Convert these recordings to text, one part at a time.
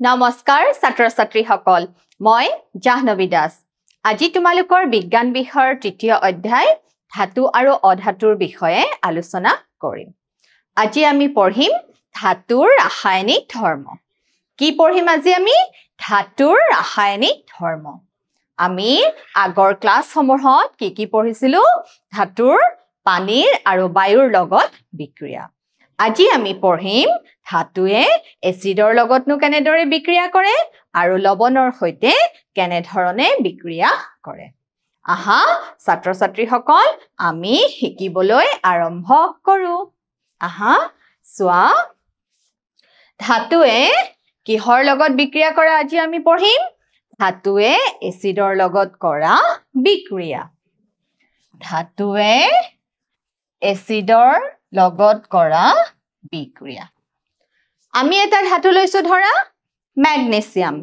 নমস্কাৰ ছাত্ৰ-ছাত্ৰী সকল মই জাহ্নবী দাস আজি তোমালোকৰ বিজ্ঞান বিষয়ৰ তৃতীয় অধ্যায় ধাতু আৰু অধাতুৰ বিষয়ে আলোচনা কৰিম আজি আমি পঢ়িম ধাতুৰ ৰাসায়নিক ধৰ্ম কি পঢ়িম আজি আমি ধাতুৰ ৰাসায়নিক ধৰ্ম আমি আগৰ ক্লাছসমূহত কি পঢ়িছিলো ধাতুৰ পানীৰ আৰু বায়ুৰ লগত বিক্ৰিয়া আজি আমি পঢ়িম ধাতুৱে এচিডৰ লগতনো কেনেদৰে বিক্ৰিয়া কৰে আৰু লৱণৰ সৈতে কেনেধৰণে বিক্ৰিয়া কৰে আহা ছাত্ৰ-ছাত্ৰী সকল আমি শিকিবলৈ আৰম্ভ কৰো আহা সোৱা ধাতুৱে কিহৰ লগত বিক্ৰিয়া কৰে আজি আমি পঢ়িম ধাতুৱে এচিডৰ লগত কৰা বিক্ৰিয়া ধাতুৱে এচিডৰ লগত কৰা বিক্ৰিয়া আমি এটা ধাতু লৈছো ধৰা ম্যাগনেসিয়াম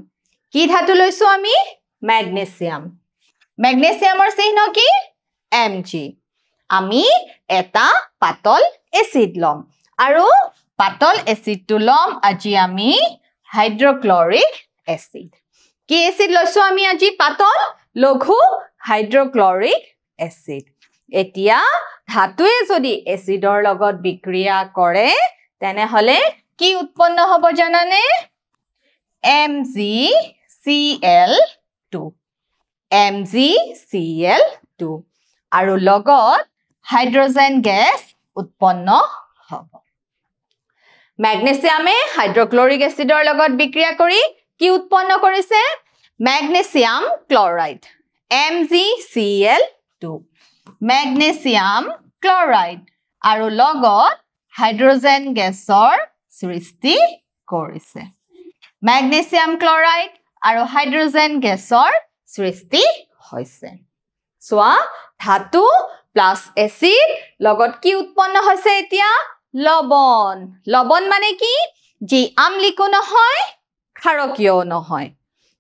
কি ধাতু লৈছো আমি ম্যাগনেসিয়াম ম্যাগনেসিয়ামৰ চিহ্ন কি Mg আমি এটা পাতল এচিড লম আৰু পাতল এচিডটো লম আজি আমি হাইড্ৰক্লৰিক এচিড কি এচিড লৈছো আমি আজি পাতল লঘু হাইড্ৰক্লৰিক এচিড এতিয়া ধাতুৱে যদি এচিডৰ লগত বিক্ৰিয়া কৰে তেনে হলে কি উৎপন্ন হ'ব জানানে MgCl2 MgCl2 আৰু লগত হাইড্ৰোজেন গেছ উৎপন্ন হ'ব ম্যাগনেসিয়ামে হাইড্ৰক্লৰিক এচিডৰ লগত বিক্ৰিয়া কৰি কি উৎপন্ন কৰিছে magnesium chloride MgCl2 magnesium chloride আৰু লগত হাইড্ৰোজেন গেছৰ সৃষ্টি কৰিছে ম্যাগনেসিয়াম ক্লৰাইড আৰু হাইড্ৰোজেন গেছৰ সৃষ্টি হৈছে সোৱা ধাতু প্লাস এচিড লগত কি উৎপন্ন হৈছে এতিয়া লৱণ লৱণ মানে কি যি আমলিকো নহয় ক্ষাৰকীয় নহয়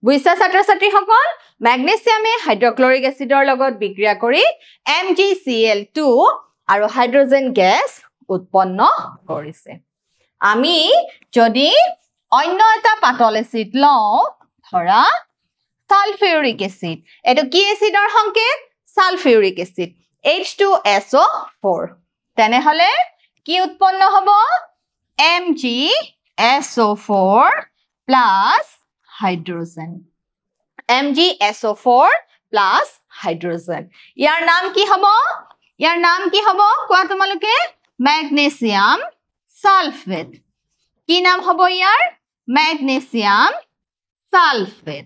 বুইছা ছাত্ৰ-ছাত্ৰী সকল ম্যাগনেসিয়ামে হাইড্ৰক্লৰিক এচিডৰ লগত বিক্ৰিয়া কৰি MgCl2 আৰু হাইড্ৰোজেন গেছ উৎপন্ন কৰিছে আমি যদি অন্য এটা পাতল এচিড লওঁ ধৰা সালফিউৰিক এচিড এটো কি এচিডৰ সংকেত সালফিউৰিক এচিড H2SO4 তেনে হলে কি উৎপন্ন হ'ব MgSO4 plus hydrogen MgSO4 plus hydrogen ইয়াৰ নাম কি হ'ব কোৱা তোমালোকে ম্যাগনেসিয়াম সালফেট কি নাম হ'ব ইয়াৰ ম্যাগনেসিয়াম সালফেট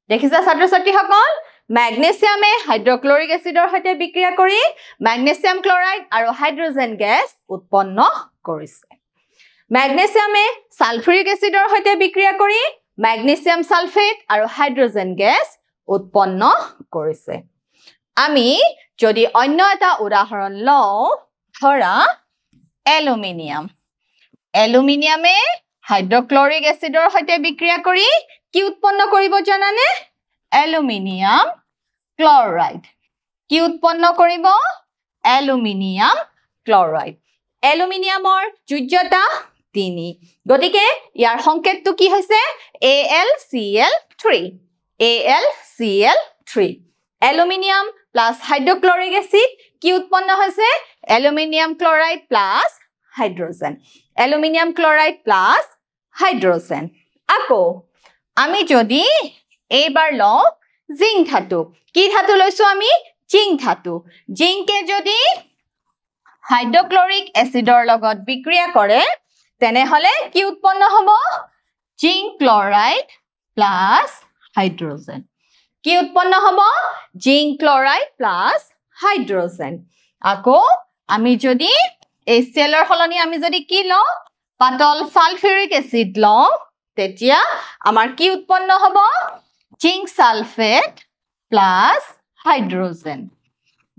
দেখিছা ছাত্ৰ-ছাত্ৰী সকল ম্যাগনেসিয়ামে হাইড্ৰক্লৰিক এচিডৰ সৈতে বিক্ৰিয়া কৰি ম্যাগনেসিয়াম ক্লৰাইড আৰু হাইড্ৰোজেন গেছ উৎপন্ন কৰিছে ম্যাগনেসিয়ামে সালফিউৰিক এচিডৰ সৈতে বিক্ৰিয়া কৰি ম্যাগনেসিয়াম সালফেট আৰু হাইড্ৰোজেন গেছ উৎপন্ন কৰিছে আমি যদি অন্য এটা উদাহৰণ লওঁ ধৰা এলুমিনিয়াম এলুমিনিয়ামে হাইড্ৰক্লৰিক এচিডৰ সৈতে বিক্ৰিয়া কৰি কি উৎপন্ন কৰিব জানানে এলুমিনিয়াম ক্লৰাইড কি উৎপন্ন কৰিব এলুমিনিয়াম ক্লৰাইড এলুমিনিয়ামৰ যোজ্যতা 3 গতিকে ইয়াৰ সংকেতটো কি হৈছে AlCl3 aluminium plus hydrochloric acid কি উৎপন্ন হৈছে aluminium chloride plus hydrogen aluminium chloride plus hydrogen আকৌ আমি যদি এইবাৰ লওঁ জিংক ধাতু কি ধাতু লৈছো আমি জিংক ধাতু জিংকে যদি হাইড্ৰক্লৰিক এচিডৰ লগত বিক্ৰিয়া কৰে তেনে হলে কি উৎপন্ন হ'ব জিংক ক্লৰাইড প্লাস হাইড্ৰোজেন কি উৎপন্ন হ'ব জিংক ক্লৰাইড প্লাস হাইড্ৰোজেন আকৌ আমি যদি HCl ৰ সলনি আমি যদি কি লওঁ পাতল সালফিউৰিক এচিড লওঁ তেতিয়া আমাৰ কি উৎপন্ন হ'ব zinc sulphate plus hydrogen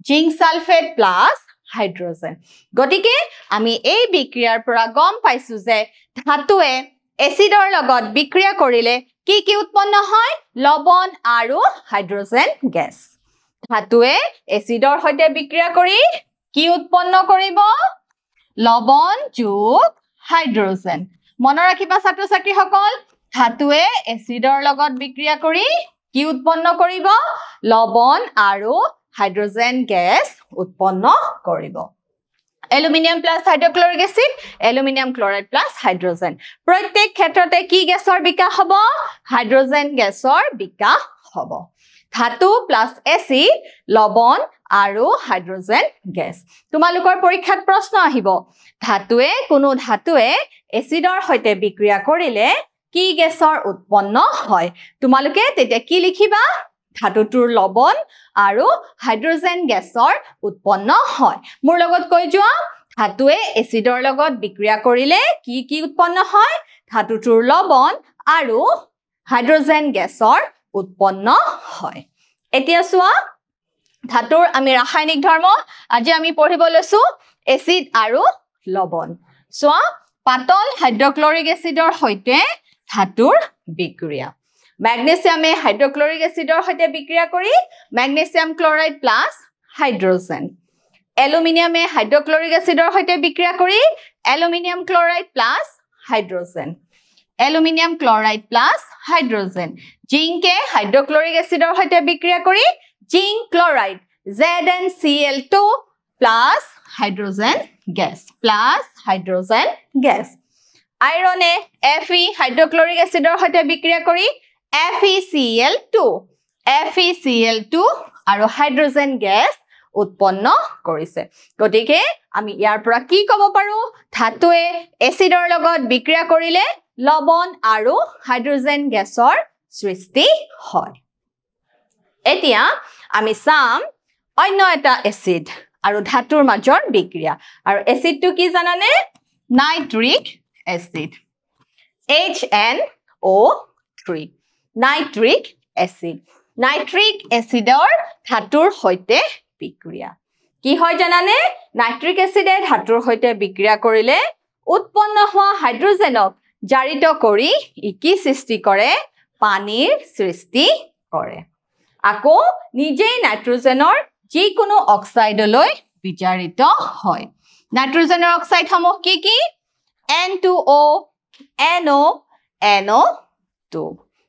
zinc sulphate plus hydrogen গতিকে আমি এই বিক্ৰিয়াৰ পৰা গম পাইছো যে ধাতুৱে এচিডৰ লগত বিক্ৰিয়া কৰিলে কি উৎপন্ন হয় লৱণ আৰু হাইড্ৰোজেন গেছ ধাতুৱে এচিডৰ সৈতে বিক্ৰিয়া কৰি কি উৎপন্ন কৰিব লৱণ যোগ হাইড্ৰোজেন মনত ৰাখিবা ছাত্ৰ-ছাত্ৰী সকল ধাতুৱে এচিডৰ লগত বিক্ৰিয়া কৰি কি উৎপন্ন কৰিব লৱণ আৰু হাইড্ৰোজেন গেছ উৎপন্ন কৰিব aluminium plus hydrochloric acid aluminium chloride plus hydrogen প্ৰত্যেক ক্ষেত্ৰতে কি গেছৰ বিকাশ হ'ব হাইড্ৰোজেন গেছৰ বিকাশ হ'ব ধাতু প্লাস এসিড লৱণ আৰু হাইড্ৰোজেন গেছ তোমালোকৰ পৰীক্ষাত প্ৰশ্ন আহিব ধাতুৱে এচিডৰ সৈতে বিক্ৰিয়া কৰিলে কি গেছৰ উৎপন্ন হয় তোমালোকে তেতিয়া কি লিখিবা ধাতুটোৰ লৱণ আৰু হাইড্ৰোজেন গেছৰ উৎপন্ন হয় মোৰ লগত কৈ যোৱা ধাতুৱে এচিডৰ লগত বিক্ৰিয়া কৰিলে কি উৎপন্ন হয় ধাতুটোৰ লৱণ আৰু হাইড্ৰোজেন গেছৰ উৎপন্ন হয় এতিয়া চোৱা ধাতুৰ আমি ৰাসায়নিক ধৰ্ম আজি আমি পঢ়িব লৈছো এচিড আৰু লৱণ চোৱা পাতল হাইড্ৰক্লৰিক এচিডৰ সৈতে ধাতুৰ বিক্ৰিয়া ম্যাগনেসিয়ামে হাইড্ৰক্লৰিক এচিডৰ সৈতে বিক্ৰিয়া কৰি ম্যাগনেসিয়াম ক্লোৰাইড প্লাস হাইড্ৰোজেন এলুমিনিয়ামে হাইড্ৰক্লৰিক এচিডৰ সৈতে বিক্ৰিয়া কৰি aluminium chloride plus hydrogen aluminium chloride plus hydrogen জিংকে হাইড্ৰক্লৰিক এচিডৰ সৈতে বিক্ৰিয়া কৰি zinc chloride ZnCl2 plus hydrogen gas আইৰনে Fe হাইড্ৰক্লৰিক এচিডৰ সৈতে বিক্ৰিয়া কৰি FeCl2 আৰু হাইড্ৰোজেন গেছ উৎপন্ন কৰিছে গতিকে আমি ইয়াৰ পৰা কি ক'ব পাৰো ধাতুৱে এচিডৰ লগত বিক্ৰিয়া কৰিলে লৱণ আৰু হাইড্ৰোজেন গেছৰ সৃষ্টি হয় এতিয়া আমি চাম অন্য এটা এচিড আৰু ধাতুৰ মাজৰ বিক্ৰিয়া আৰু এচিডটো কি জানানে নাইট্ৰিক এচিড HNO3 নাইট্ৰিক এচিডৰ ধাতুৰ সৈতে বিক্ৰিয়া কি হয় জানানে নাইট্ৰিক এচিডে ধাতুৰ সৈতে বিক্ৰিয়া কৰিলে উৎপন্ন হোৱা হাইড্ৰোজেনক জাৰিত কৰি কি সৃষ্টি কৰে পানীৰ সৃষ্টি কৰে আকৌ নিজেই নাইট্ৰোজেনৰ যিকোনো অক্সাইডলৈ বিজাৰিত হয় নাইট্ৰোজেনৰ অক্সাইড সমূহ কি N2O NO NO2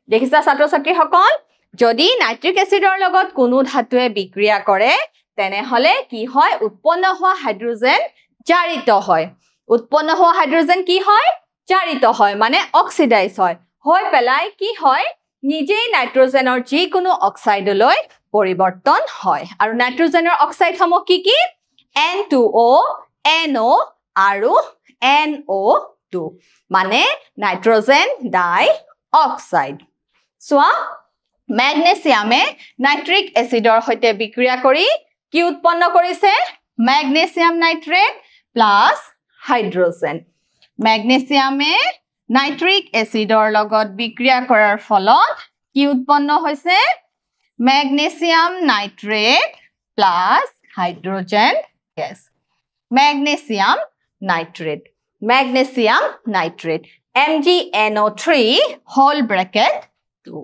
দেখিছা ছাত্ৰ ছাত্ৰীসকল যদি নাইট্ৰিক এচিডৰ লগত কোনো ধাতুৱে বিক্ৰিয়া কৰে তেনেহলে কি হয় উৎপন্ন হোৱা হাইড্ৰোজেন জাৰিত হয় উৎপন্ন হোৱা হাইড্ৰোজেন কি হয় জাৰিত হয় মানে অক্সিডাইজ হয় হৈ পেলাই কি হয় নিজেই নাইট্ৰোজেনৰ যিকোনো অক্সাইডলৈ পৰিৱৰ্তন হয় আৰু নাইট্ৰোজেনৰ অক্সাইড সমূহ কি N2O NO আৰু NO2 মানে নাইট্ৰোজেন ডাই অক্সাইড সোৱা ম্যাগনেসিয়ামে নাইট্ৰিক এচিডৰ সৈতে বিক্ৰিয়া কৰি কি উৎপন্ন কৰিছে ম্যাগনেসিয়াম নাইট্ৰেট প্লাস হাইড্ৰোজেন ম্যাগনেসিয়ামে নাইট্ৰিক এচিডৰ লগত বিক্ৰিয়া কৰাৰ ফলত কি উৎপন্ন হৈছে magnesium nitrate plus hydrogen gas magnesium nitrate MgNO3 whole bracket 2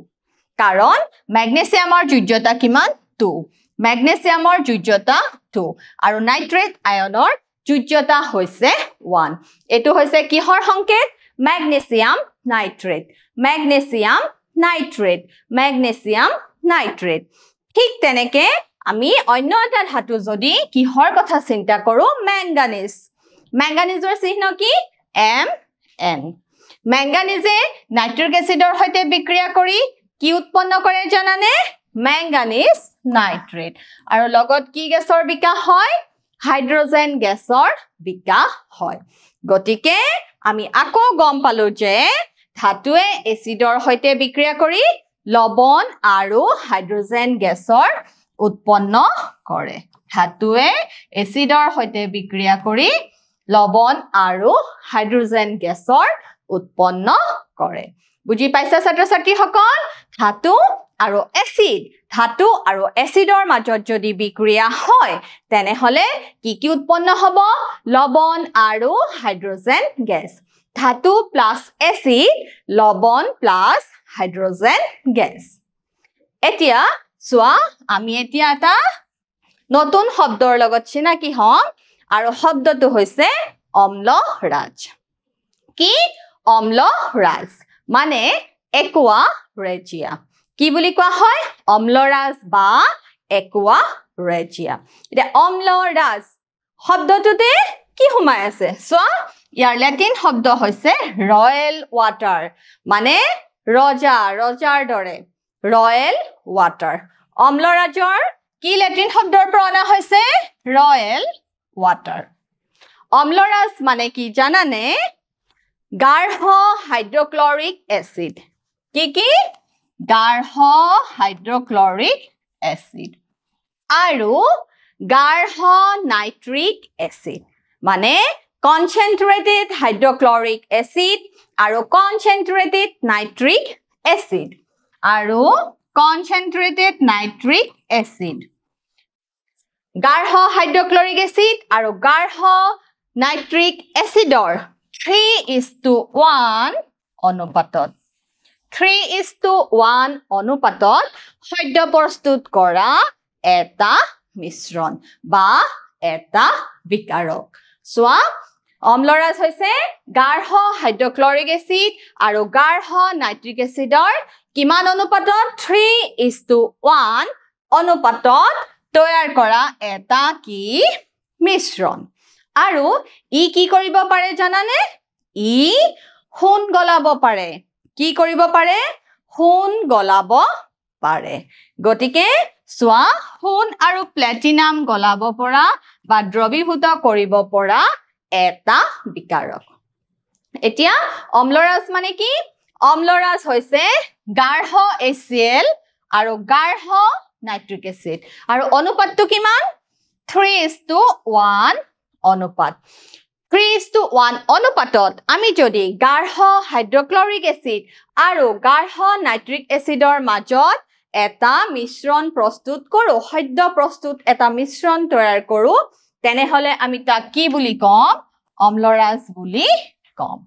কাৰণ ম্যাগনেসিয়ামৰ যোজ্যতা কিমান 2 ম্যাগনেসিয়ামৰ যোজ্যতা 2 আৰু নাইট্ৰেট আয়নৰ যোজ্যতা হৈছে 1 এটো হৈছে কিহৰ সংকেত ম্যাগনেসিয়াম নাইট্ৰেট ঠিক তেনেকে আমি অন্য এটা ধাতু যদি কিহৰ কথা চিন্তা কৰো ম্যাঙ্গানিজৰ চিহ্ন কি Mn ম্যাঙ্গানিজে নাইট্ৰিক এচিডৰ সৈতে বিক্ৰিয়া কৰি কি উৎপন্ন কৰে জানানে ম্যাঙ্গানিজ নাইট্ৰেট আৰু লগত কি গেছৰ বিকাশ হয় হাইড্ৰোজেন গেছৰ বিকাশ হয় গতিকে আমি আকৌ গম পালো যে ধাতুৱে এচিডৰ সৈতে বিক্ৰিয়া কৰি লৱণ আৰু হাইড্ৰোজেন গেছৰ উৎপন্ন কৰে ধাতুৱে এচিডৰ সৈতে বিক্ৰিয়া কৰি লৱণ আৰু হাইড্ৰোজেন গেছৰ উৎপন্ন কৰে বুজি পাইছা ছাত্ৰ ছাত্ৰীসকল ধাতু আৰু এচিডৰ মাজত যদি বিক্ৰিয়া হয় তেনেহলে কি উৎপন্ন হ'ব লৱণ আৰু হাইড্ৰোজেন গেছ ধাতু প্লাস এচিড লৱণ প্লাস হাইড্ৰোজেন গেছ এতিয়া সোৱা আমি এতিয়া এটা নতুন শব্দৰ লগত চিনাকি হম আৰু শব্দটো হৈছে অম্লৰাজ কি অম্লৰাজ মানে aqua regia. কি বুলি কোৱা হয় অম্লৰাজ বা aqua regia. এটা অম্লৰাজ শব্দটোতে কি সোমাই আছে চোৱা ইয়াৰ ল্যাটিন শব্দ হৈছে ৰয়েল ওয়াটাৰ মানে ৰজাৰ দৰে ৰয়েল ওয়াটাৰ অম্লৰাজৰ কি ল্যাটিন শব্দৰ পৰা অনা হৈছে ৰয়েল ওয়াটাৰ অম্লৰাজ মানে কি জানানে গাঢ় হাইড্ৰক্লৰিক এসিড কি গাঢ় হাইড্ৰক্লৰিক এসিড আৰু গাঢ় নাইট্ৰিক এসিড মানে concentrated hydrochloric acid আৰু concentrated nitric acid আৰু concentrated nitric acid গাঢ় হাইড্ৰক্লৰিক এসিড আৰু গাঢ় নাইট্ৰিক এসিডৰ 3:1 অনুপাতত 3:1 অনুপাতত খাদ্য প্ৰস্তুত কৰা এটা মিশ্ৰণ বা এটা বিকাৰক সোৱা অম্লৰাজ হৈছে গাঢ় হাইড্ৰক্লৰিক এসিড আৰু গাঢ় নাইট্ৰিক এসিডৰ কিমান অনুপাতত 3:1 অনুপাতত তৈয়াৰ কৰা এটা কি মিশ্ৰণ আৰু ই কি কৰিব পাৰে জানানে ই সোণ গলাব পাৰে কি কৰিব পাৰে সোণ গলাব পাৰে গতিকে সোৱা সোণ আৰু প্লাটিনাম গলাব পৰা বা দ্ৰৱীভূত কৰিব পৰা এটা বিকাৰক এতিয়া অম্লৰাজ মানে কি অম্লৰাজ হৈছে গাঢ় HCl আৰু গাঢ় নাইট্ৰিক এসিড আৰু অনুপাতটো কিমান 3:1 অনুপাত 3:1 অনুপাতত আমি যদি গাঢ় হাইড্ৰক্লৰিক এসিড আৰু গাঢ় নাইট্ৰিক এসিডৰ মাজত এটা মিশ্ৰণ প্ৰস্তুত কৰো খাদ্য প্ৰস্তুত এটা মিশ্ৰণ তৈয়াৰ কৰো তেনেহলে আমি তাক কি বুলি কম অম্লৰাজ বুলি কম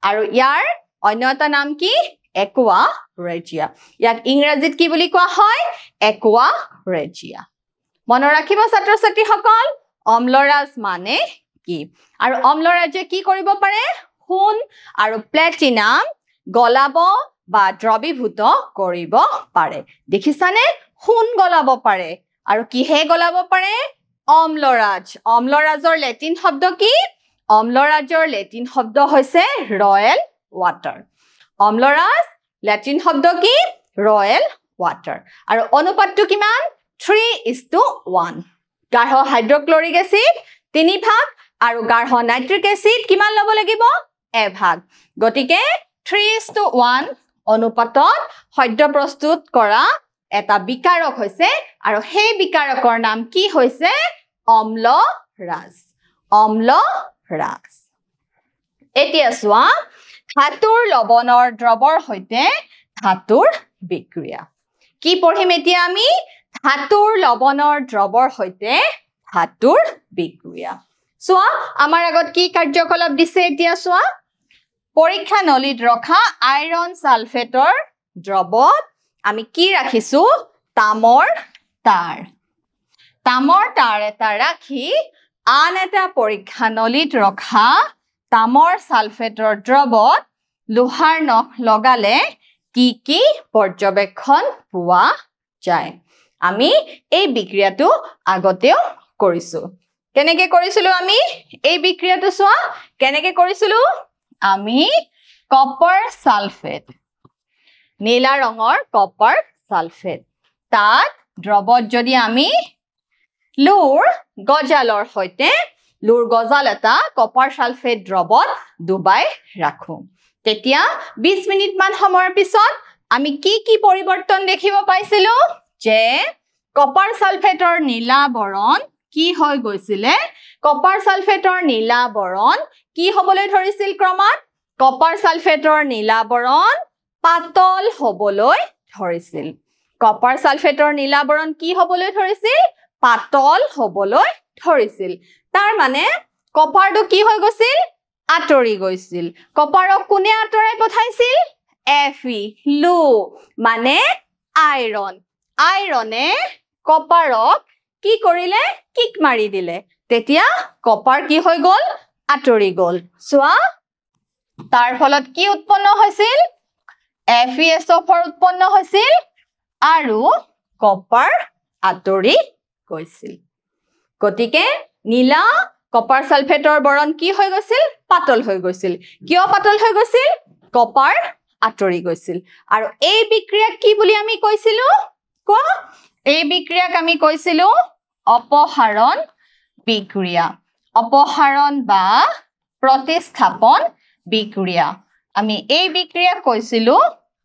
আৰু ইয়াৰ অন্য এটা নাম কি aqua regia ইয়াক ইংৰাজীত কি বুলি কোৱা হয় aqua regia মনত ৰাখিব ছাত্ৰ ছাত্ৰীসকল অম্লৰাজ মানে কি আৰু অম্লৰাজে কি কৰিব পাৰে সোণ আৰু প্লাটিনাম গলাব বা দ্ৰৱীভূত কৰিব পাৰে দেখিছানে সোণ গলাব পাৰে আৰু কিহে গলাব পাৰে অম্লৰাজৰ ল্যাটিন শব্দ কি অম্লৰাজৰ ল্যাটিন শব্দ হৈছে ৰয়েল ওয়াটাৰ অম্লৰাজ ল্যাটিন শব্দ কি ৰয়েল ওয়াটাৰ আৰু অনুপাতটো কিমান 3:1 গাঢ় হাইড্ৰক্লৰিক এসিড 3 ভাগ আৰু গাঢ় নাইট্ৰিক এসিড কিমান লব লাগিব 1 ভাগ গতিকে 3:1 অনুপাতত খাদ্য প্ৰস্তুত কৰা এটা বিকাৰক হৈছে আৰু সেই বিকাৰকৰ নাম কি হৈছে অম্লৰাজ এতিয়া সোৱা ধাতুৰ লৱণৰ দ্ৰৱৰ সৈতে ধাতুৰ বিক্ৰিয়া কি পঢ়িম এতিয়া আমি ধাতুৰ লৱণৰ দ্ৰৱৰ সৈতে ধাতুৰ বিক্ৰিয়া সোৱা আমাৰ আগত কি কাৰ্যকলাপ দিছে এতিয়া সোৱা পৰীক্ষা নলীত ৰখা আইৰন সালফেটৰ দ্ৰৱত আমি কি ৰাখিছো তামৰ তাৰ এটা ৰাখি আন এটা পৰীক্ষা নলীত ৰখা তামৰ সালফেটৰ দ্ৰৱত লোহাৰ নখ লগালে কি পৰ্যবেক্ষণ পোৱা যায় আমি এই বিক্ৰিয়াটো আগতেও কৰিছো কেনেকে কৰিছিলো আমি এই বিক্ৰিয়াটো সোৱা কেনেকে কৰিছিলো আমি কপাৰ সালফেট নীলা ৰঙৰ কপাৰ সালফেট তাত দ্ৰৱত যদি আমি লুৰ গজালৰ সৈতে লুৰ গজাল এটা কপাৰ সালফেট দ্ৰৱত ডুবাই ৰাখো তেতিয়া 20 মিনিট মান সময়ৰ পিছত আমি কি পৰিৱৰ্তন দেখিব পাইছিলো যে কপাৰ সালফেটৰ নীলা বৰণ কি হৈ গৈছিলে কপাৰ সালফেটৰ নীলা বৰণ কি হবলৈ ধৰিছিল ক্ৰমাত কপাৰ সালফেটৰ নীলা বৰণ পাতল হবলৈ ধৰিছিল কপাৰ সালফেটৰ নীলা বৰণ কি হবলৈ ধৰিছিল পাতল হবলৈ ধৰিছিল তাৰ মানে কপাৰটো কি হৈ গৈছিল আতৰি গৈছিল কপাৰক কোনে আতৰাই পঠাইছিল Fe লু মানে আইৰনে কপাৰক কি কৰিলে কিক মাৰি দিলে তেতিয়া কপাৰ কি হৈ গল আতৰি গল সোৱা তাৰ ফলত কি উৎপন্ন হৈছিল FeSO4 উৎপন্ন হৈছিল আৰু কপাৰ আঁতৰি গৈছিল গতিকে নীলা কপাৰ সালফেটৰ বৰণ কি হৈ গৈছিল পাতল হৈ গৈছিল কিয় পাতল হৈ গৈছিল কপাৰ আঁতৰি গৈছিল আৰু এই বিক্ৰিয়া কি বুলি আমি কৈছিলো কোৱা এই বিক্ৰিয়াক আমি কৈছিলো অপসাৰণ বিক্ৰিয়া অপসাৰণ বা প্ৰতিস্থাপন বিক্ৰিয়া আমি এই বিক্ৰিয়া কৈছিলো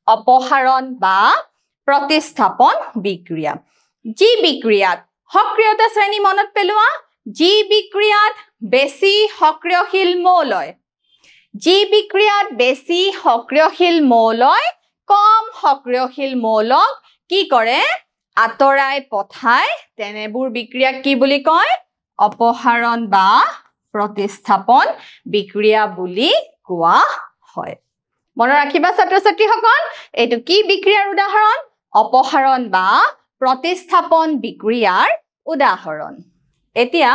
অপসাৰণ বা প্ৰতিস্থাপন বিক্ৰিয়া যি বিক্ৰিয়াত সক্ৰিয়তা শ্ৰেণী মনত পেলোৱা যি বিক্ৰিয়াত বেছি সক্ৰিয়শীল মৌলয় যি বিক্ৰিয়াত বেছি সক্ৰিয়শীল মৌলয় কম সক্ৰিয়শীল মৌলক কি কৰে আঁতৰাই পঠাই তেনেবোৰ বিক্ৰিয়াক কি বুলি কয় অপসাৰণ বা প্ৰতিস্থাপন বিক্ৰিয়া বুলি কোৱা হয় মনত ৰাখিবা ছাত্ৰ ছাত্ৰীসকল এইটো কি বিক্ৰিয়াৰ উদাহৰণ অপসাৰণ বা প্ৰতিস্থাপন বিক্ৰিয়াৰ উদাহৰণ এতিয়া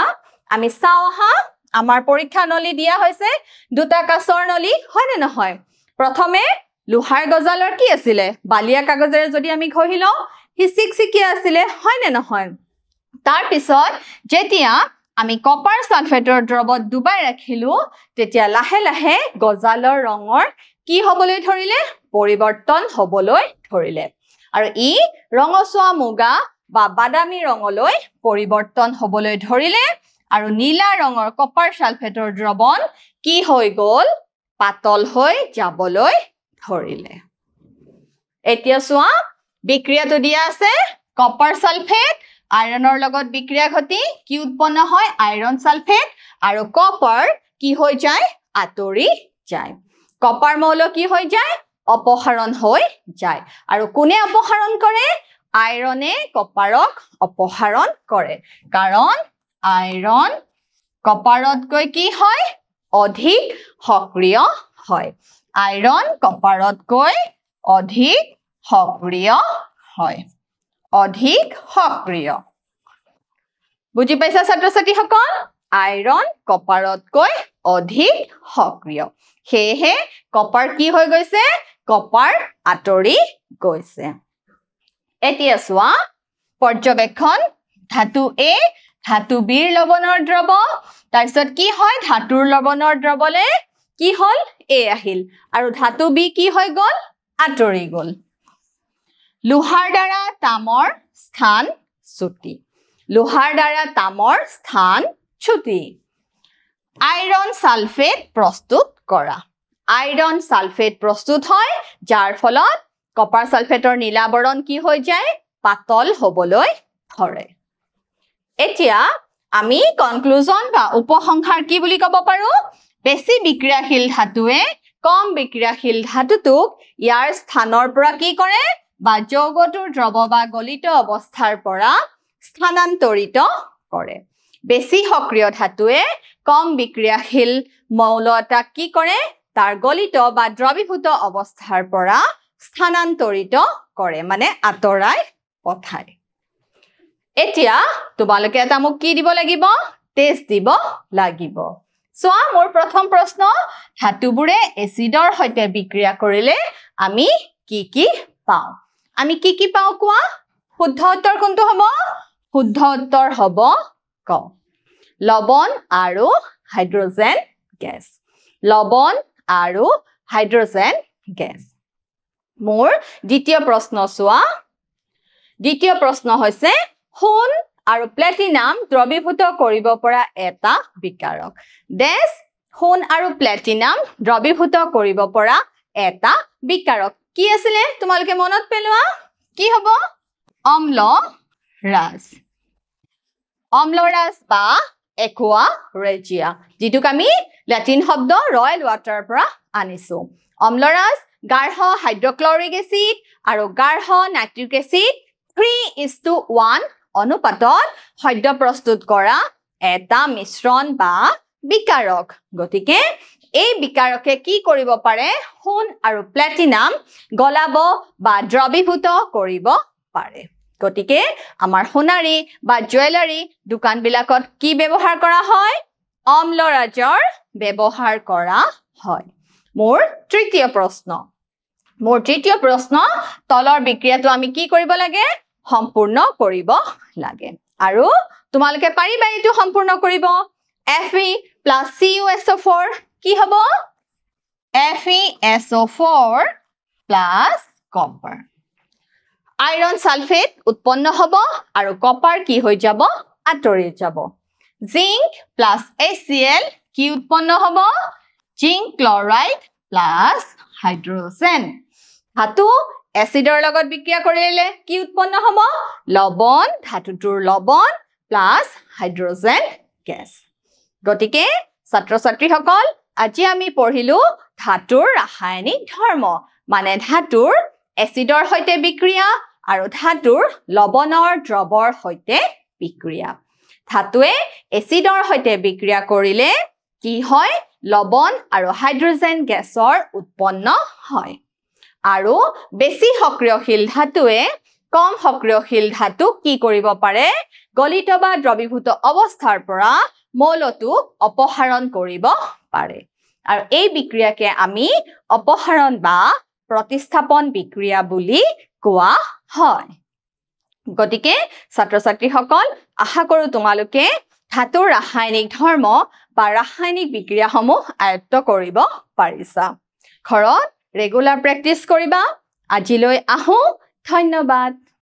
আমি চাও আহা আমাৰ পৰীক্ষা নলী দিয়া হৈছে দুটা কাঁচৰ নলী হয় নে নহয় প্ৰথমে লোহাৰ গজালৰ কি আছিল বালিয়া কাগজেৰে যদি আমি ঘহি লওঁ হিচিকচিকি আছিল হয় নে নহয় তাৰ পিছত যেতিয়া আমি কপাৰ সালফেটৰ দ্ৰৱত ডুবাই ৰাখিলো তেতিয়া লাহে লাহে গজালৰ ৰঙৰ কি হবলৈ ধৰিলে পৰিৱৰ্তন হবলৈ ধৰিলে আৰু ই ৰঙচুৱা মুগা বা বাদামী ৰঙলৈ পৰিৱৰ্তন হবলৈ ধৰিলে আৰু নীলা ৰঙৰ কপাৰ সালফেটৰ দ্ৰৱণ কি হৈ গল পাতল হৈ যাবলৈ ধৰিলে এতিয়া চোৱা বিক্ৰিয়াটো দিয়া আছে কপাৰ সালফেট আইৰণৰ লগত বিক্ৰিয়া ঘটি কি উৎপন্ন হয় আইৰন সালফেট আৰু কপাৰ কি হৈ যায় আঁতৰি যায় কপাৰ মৌল কি হৈ যায় অপসাৰণ হৈ যায় আৰু কোনে অপসাৰণ কৰে আইৰনে কপাৰক অপসাৰণ কৰে কাৰণ আইৰন কপাৰতকৈ কি হয় অধিক সক্ৰিয় হয় আইৰন কপাৰতকৈ অধিক সক্ৰিয় হয় অধিক সক্ৰিয় বুজি পাইছা ছাত্ৰ ছাত্ৰীসকল আইৰন কপাৰতকৈ অধিক সক্ৰিয় সেয়েহে কপাৰ কি হৈ গৈছে কপাৰ আঁতৰি গৈছে এতিয়া চোৱা পৰ্যবেক্ষণ ধাতু A ধাতু B ৰ লৱণৰ দ্ৰৱ তাৰপিছত কি হয় ধাতুৰ লৱণৰ দ্ৰৱলে কি হল A আহিল আৰু ধাতু B কি হৈ গল আঁতৰি গল লোহাৰ দ্বাৰা তামৰ স্থান ছুটি লোহাৰ দ্বাৰা তামৰ স্থান ছুটি আইৰন সালফেট প্ৰস্তুত কৰা আইৰন সালফেট প্ৰস্তুত হয় যাৰ ফলত কপাৰ সালফেটৰ নীলা বৰণ কি হৈ যায় পাতল হবলৈ ধৰে এতিয়া আমি কনক্লুজন বা উপসংহাৰ কি বুলি ক'ব পাৰো বেছি বিক্ৰিয়াশীল ধাতুৱে কম বিক্ৰিয়াশীল ধাতুটোক ইয়াৰ স্থানৰ পৰা কি কৰে বা যৌগটোৰ দ্ৰৱ বা গলিত অৱস্থাৰ পৰা স্থানান্তৰিত কৰে বেছি সক্ৰিয় ধাতুৱে কম বিক্ৰিয়াশীল মৌল এটাক কি কৰে তাৰ গলিত বা দ্ৰৱীভূত অৱস্থাৰ পৰা স্থানান্তৰিত কৰে মানে আঁতৰাই পঠায় এতিয়া তোমালোকে এটা মোক কি দিব লাগিব টেষ্ট দিব লাগিব চোৱা মোৰ প্ৰথম প্ৰশ্ন ধাতুবোৰে এচিডৰ সৈতে বিক্ৰিয়া কৰিলে আমি কি পাওঁ আমি কি পাওঁ কোৱা শুদ্ধ উত্তৰ কোনটো হ'ব শুদ্ধ উত্তৰ হ'ব ক লৱণ আৰু হাইড্ৰজেন গেছ লৱণ আৰু হাইড্ৰজেন গেছ মোৰ দ্বিতীয় প্ৰশ্ন চোৱা দ্বিতীয় প্ৰশ্ন হৈছে সোণ আৰু প্লেটিনাম দ্ৰৱীভূত কৰিব পৰা এটা বিকাৰক ডেছ সোণ আৰু প্লেটিনাম দ্ৰৱীভূত কৰিব পৰা এটা বিকাৰক কি আছিল তোমালোকে মনত পেলোৱা কি হ'ব অম্লৰাজ বা একোয়া ৰেজিয়া যিটোক আমি লেটিন শব্দ ৰয়েল ৱাটাৰৰ পৰা আনিছো অম্লৰাজ গাঢ় হাইড্ৰক্লৰিক এচিড আৰু গাঢ় নাইট্ৰিক এচিড 3:1 অনুপাতত সদ্য প্ৰস্তুত কৰা এটা মিশ্ৰণ বা বিকাৰক গতিকে এই বিকাৰকে কি কৰিব পাৰে সোণ আৰু প্লেটিনাম গলাব বা দ্ৰৱীভূত কৰিব পাৰে গতিকে আমাৰ সোণাৰী বা জুৱেলাৰী দোকানবিলাকত কি ব্যৱহাৰ কৰা হয় অম্লৰাজৰ ব্যৱহাৰ কৰা হয় মোৰ তৃতীয় প্ৰশ্ন মোৰ তৃতীয় প্ৰশ্ন তলৰ বিক্ৰিয়াটো আমি কি কৰিব লাগে সম্পূৰ্ণ কৰিব লাগে আৰু তোমালোকে পাৰিবা এইটো সম্পূৰ্ণ কৰিব Fe plus CuSO4 কি হ'ব FeSO4 plus copper iron sulphate উৎপন্ন হ'ব আৰু কপাৰ কি হৈ যাব আঁতৰি যাব জিংক plus HCl কি উৎপন্ন হ'ব জিংক ক্লোৰাইড plus হাইড্ৰোজেন ধাতু এসিডৰ লগত বিক্ৰিয়া কৰিলে কি উৎপন্ন হ'ব লৱণ ধাতুটোৰ লৱণ প্লাস হাইড্ৰোজেন গ্যাস গতিকে ছাত্ৰ ছাত্ৰীসকল আজি আমি পঢ়িলো ধাতুৰ ৰাসায়নিক ধৰ্ম মানে ধাতুৰ এসিডৰ সৈতে বিক্ৰিয়া আৰু ধাতুৰ লৱণৰ দ্ৰৱৰ সৈতে বিক্ৰিয়া ধাতুৱে এসিডৰ সৈতে বিক্ৰিয়া কৰিলে কি হয় লৱণ আৰু হাইড্ৰোজেন গেছৰ উৎপন্ন হয় আৰু বেছি সক্ৰিয়শীল ধাতুৱে কম সক্ৰিয়শীল ধাতু কি কৰিব পাৰে গলিত বা দ্ৰৱীভূত অৱস্থাৰ পৰা মৌলটো অপসাৰণ কৰিব পাৰে আৰু এই বিক্ৰিয়াকে আমি অপসাৰণ বা প্ৰতিস্থাপন বিক্ৰিয়া বুলি কোৱা হয় গতিকে ছাত্ৰ ছাত্ৰীসকল আশা কৰো তোমালোকে ধাতুৰ ৰাসায়নিক ধৰ্ম বা ৰাসায়নিক বিক্ৰিয়াসমূহ আয়ত্ত কৰিব পাৰিছা ঘৰত ৰেগুলাৰ প্ৰেক্টিছ কৰিবা আজিলৈ আহো ধন্যবাদ